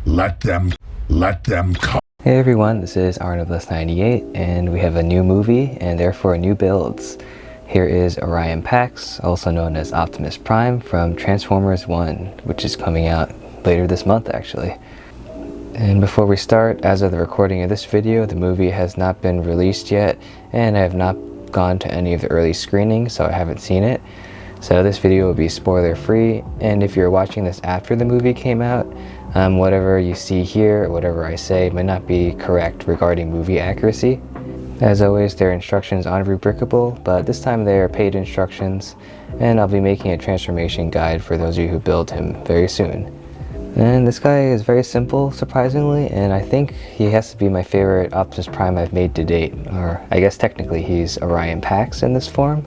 Let them come. Hey everyone, this is Arnoldless98 and we have a new movie and therefore new builds. Here is Orion Pax, also known as Optimus Prime from Transformers 1, which is coming out later this month actually. And before we start, as of the recording of this video, the movie has not been released yet and I have not gone to any of the early screenings, so I haven't seen it. So this video will be spoiler free, and if you're watching this after the movie came out, whatever you see here, or whatever I say, might not be correct regarding movie accuracy. As always, their instructions aren't rubricable, but this time they are paid instructions, and I'll be making a transformation guide for those of you who build him very soon. And this guy is very simple, surprisingly, and I think he has to be my favorite Optimus Prime I've made to date, or I guess technically he's Orion Pax in this form.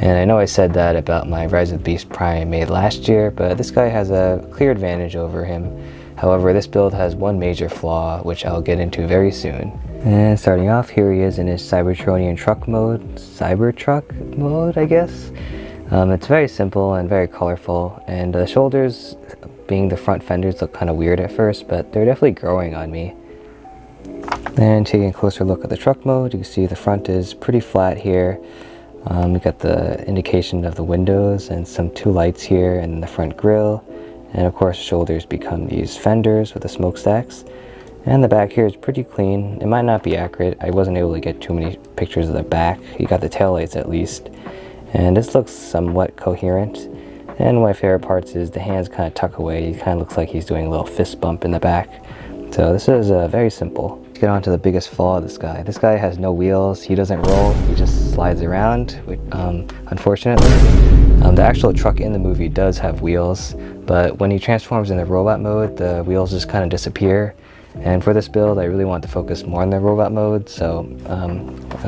And I know I said that about my Rise of the Beast Prime I made last year, but this guy has a clear advantage over him. However, this build has one major flaw, which I'll get into very soon. And starting off, here he is in his Cybertronian truck mode. Cybertruck mode, I guess? It's very simple and very colorful, and the shoulders, being the front fenders, look kind of weird at first, but they're definitely growing on me. And taking a closer look at the truck mode, you can see the front is pretty flat here. We got the indication of the windows and two lights here and the front grille, and of course shoulders become these fenders with the smokestacks, and the back here is pretty clean. It might not be accurate, I wasn't able to get too many pictures of the back. You got the taillights at least, and this looks somewhat coherent. And one of my favorite parts is the hands kind of tuck away. He kind of looks like he's doing a little fist bump in the back. So this is very simple. Let's get on to the biggest flaw of this guy. This guy has no wheels, he doesn't roll, he just slides around, which, unfortunately. The actual truck in the movie does have wheels, but when he transforms in the robot mode, the wheels just kind of disappear. And for this build, I really want to focus more on the robot mode, so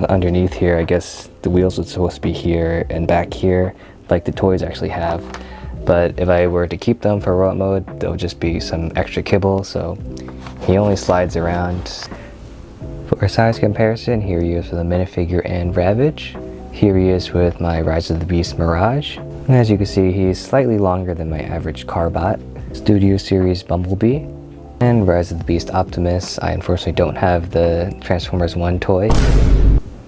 underneath here, I guess the wheels are supposed to be here and back here, like the toys actually have. But if I were to keep them for robot mode, there'll just be some extra kibble, so he only slides around. For a size comparison, here he is with a minifigure and Ravage. Here he is with my Rise of the Beast Mirage. And as you can see, he's slightly longer than my average Carbot. Studio Series Bumblebee. And Rise of the Beast Optimus. I unfortunately don't have the Transformers 1 toy.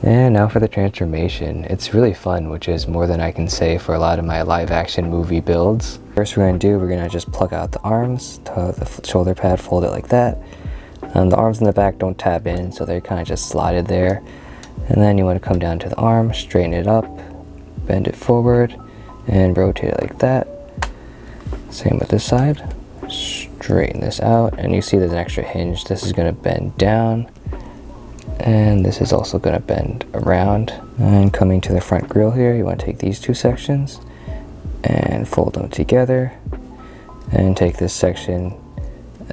And now for the transformation. It's really fun, which is more than I can say for a lot of my live action movie builds. First we're going to just plug out the arms, the shoulder pad, fold it like that. The arms in the back don't tab in, so they're kind of just slotted there. And then you want to come down to the arm, straighten it up, bend it forward, and rotate it like that. Same with this side. Straighten this out, and you see there's an extra hinge. This is going to bend down. And this is also going to bend around. And coming to the front grille here, you want to take these two sections and fold them together, and take this section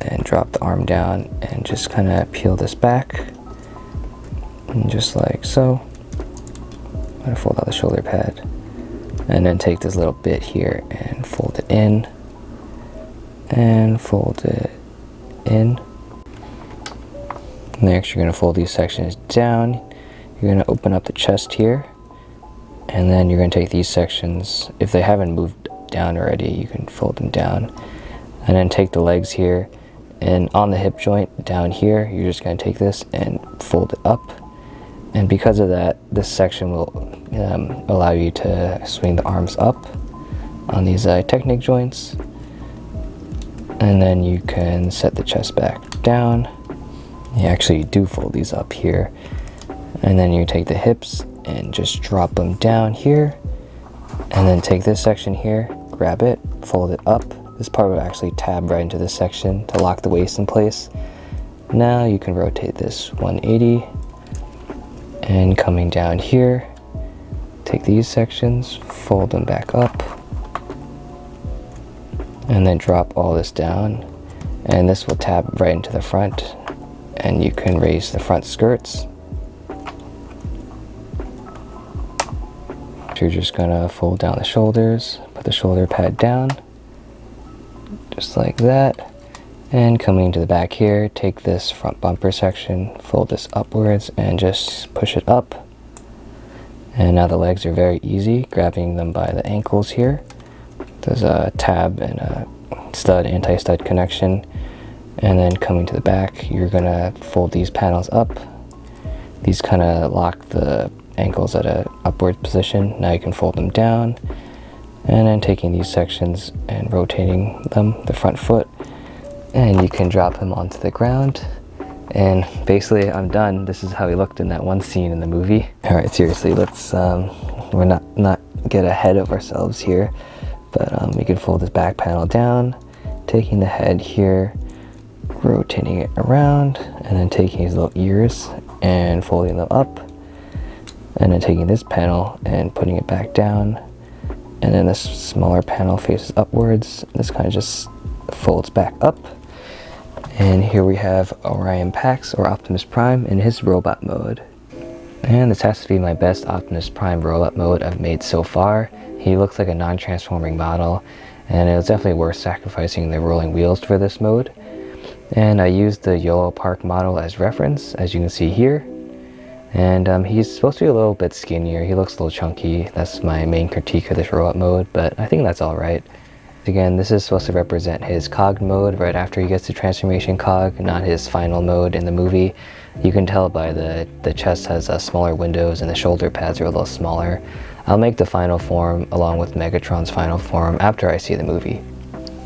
and drop the arm down and just kind of peel this back, and just like so. I'm going to fold out the shoulder pad, and then take this little bit here and fold it in, and fold it in. Next, you're going to fold these sections down. You're going to open up the chest here, and then you're going to take these sections, if they haven't moved down already, you can fold them down, and then take the legs here, and on the hip joint down here, you're just going to take this and fold it up. And because of that, this section will allow you to swing the arms up on these Technic joints, and then you can set the chest back down. You actually do fold these up here, and then you take the hips and just drop them down here, and then take this section here, grab it, fold it up. This part will actually tab right into this section to lock the waist in place. Now you can rotate this 180, and coming down here, take these sections, fold them back up, and then drop all this down, and this will tab right into the front, and you can raise the front skirts. You're just gonna fold down the shoulders, put the shoulder pad down, just like that. And coming to the back here, take this front bumper section, fold this upwards, and just push it up. And now the legs are very easy, grabbing them by the ankles here. There's a tab and a stud, anti-stud connection. And then coming to the back, you're gonna fold these panels up. These kind of lock the ankles at a upward position. Now you can fold them down, and then taking these sections and rotating them, the front foot, and you can drop him onto the ground. And basically I'm done. This is how he looked in that one scene in the movie. All right, seriously, let's we're not get ahead of ourselves here, but you can fold this back panel down, taking the head here, rotating it around, and then taking his little ears and folding them up, and then taking this panel and putting it back down, and then this smaller panel faces upwards. This kind of just folds back up. And here we have Orion Pax, or Optimus Prime, in his robot mode. And this has to be my best Optimus Prime robot mode I've made so far. He looks like a non-transforming model, and it was definitely worth sacrificing the rolling wheels for this mode. And I used the YOLO Park model as reference, as you can see here. And he's supposed to be a little bit skinnier. He looks a little chunky. That's my main critique of this robot mode, but I think that's alright. Again, this is supposed to represent his Cogged mode right after he gets the transformation cog, not his final mode in the movie. You can tell by the chest has smaller windows and the shoulder pads are a little smaller. I'll make the final form along with Megatron's final form after I see the movie.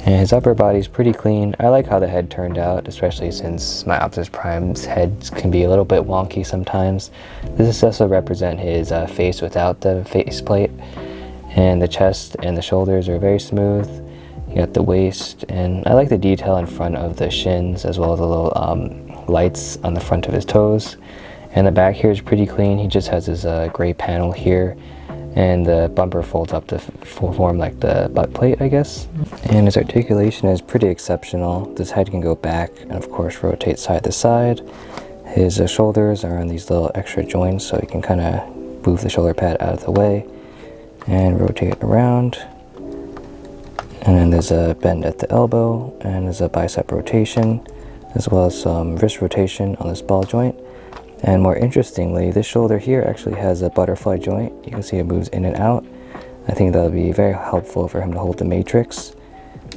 And his upper body's pretty clean. I like how the head turned out, especially since my Optimus Prime's head can be a little bit wonky sometimes. This is also represent his face without the faceplate. And the chest and the shoulders are very smooth. You got the waist, and I like the detail in front of the shins, as well as the little lights on the front of his toes. And the back here is pretty clean. He just has his gray panel here, and the bumper folds up to form like the butt plate, I guess. And his articulation is pretty exceptional. This head can go back and of course rotate side to side. His shoulders are on these little extra joints, so you can kind of move the shoulder pad out of the way and rotate around. And then there's a bend at the elbow, and there's a bicep rotation, as well as some wrist rotation on this ball joint. And more interestingly, this shoulder here actually has a butterfly joint. You can see it moves in and out. I think that'll be very helpful for him to hold the matrix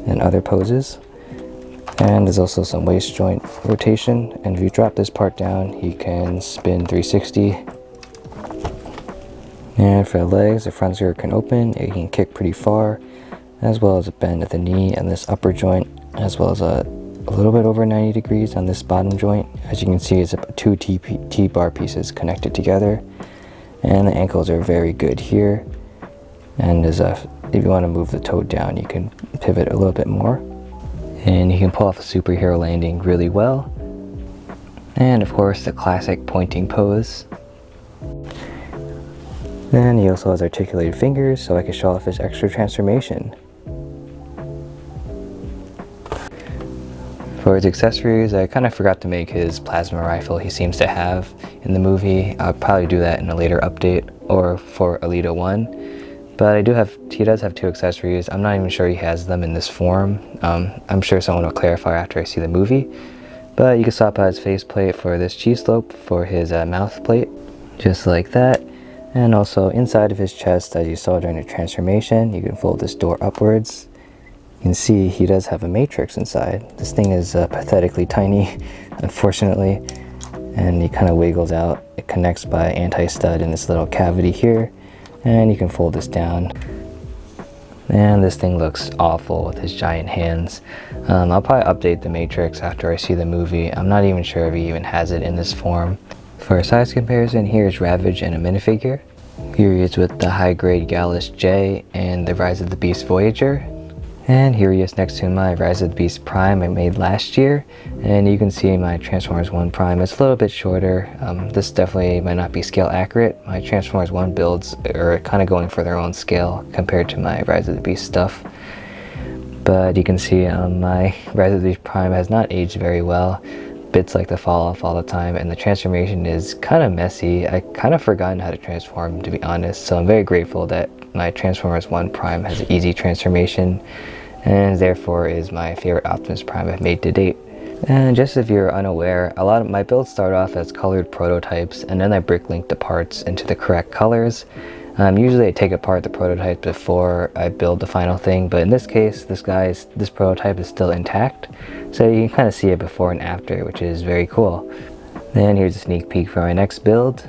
and other poses. And there's also some waist joint rotation. And if you drop this part down, he can spin 360. And for the legs, the front zero can open. It can kick pretty far, as well as a bend at the knee and this upper joint, as well as a little bit over 90 degrees on this bottom joint. As you can see, it's two T-bar pieces connected together, and the ankles are very good here. And if you want to move the toe down, you can pivot a little bit more, and you can pull off a superhero landing really well. And of course, the classic pointing pose. Then he also has articulated fingers, so I can show off his extra transformation. For his accessories, I kind of forgot to make his plasma rifle he seems to have in the movie. I'll probably do that in a later update or for Alita 1. But he does have two accessories. I'm not even sure he has them in this form. I'm sure someone will clarify after I see the movie. But you can swap out his faceplate for this G-slope for his mouth plate, just like that. And also inside of his chest, as you saw during the transformation, you can fold this door upwards. You can see he does have a matrix inside. This thing is pathetically tiny, unfortunately, and he kind of wiggles out. It connects by anti-stud in this little cavity here, and you can fold this down. And this thing looks awful with his giant hands. I'll probably update the matrix after I see the movie. I'm not even sure if he even has it in this form. For a size comparison, here's Ravage in a minifigure. Here he is with the high-grade Gallus J and the Rise of the Beast Voyager. And here he is next to my Rise of the Beast Prime I made last year. And you can see my Transformers 1 Prime. It's a little bit shorter. This definitely might not be scale accurate. My Transformers 1 builds are kind of going for their own scale compared to my Rise of the Beast stuff. But you can see my Rise of the Beast Prime has not aged very well. Bits like to fall off all the time, and the transformation is kind of messy. I kind of forgotten how to transform, to be honest. So I'm very grateful that my Transformers 1 Prime has an easy transformation, and therefore is my favorite Optimus Prime I've made to date. And just if you're unaware, a lot of my builds start off as colored prototypes, and then I bricklink the parts into the correct colors. Usually I take apart the prototype before I build the final thing, but in this case, this prototype is still intact, so you can kind of see it before and after, which is very cool. Then here's a sneak peek for my next build.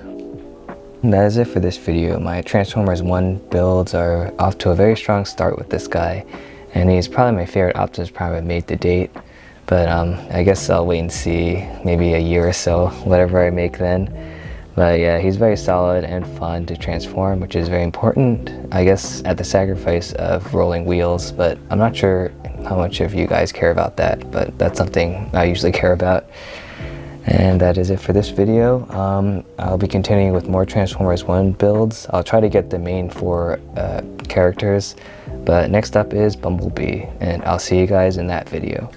And that is it for this video. My Transformers 1 builds are off to a very strong start with this guy, and he's probably my favorite Optimus Prime I've made to date. But I guess I'll wait and see, maybe a year or so, whatever I make then. But yeah, he's very solid and fun to transform, which is very important, I guess, at the sacrifice of rolling wheels. But I'm not sure how much of you guys care about that, but that's something I usually care about. And that is it for this video. I'll be continuing with more Transformers 1 builds. I'll try to get the main 4 characters, but next up is Bumblebee, and I'll see you guys in that video.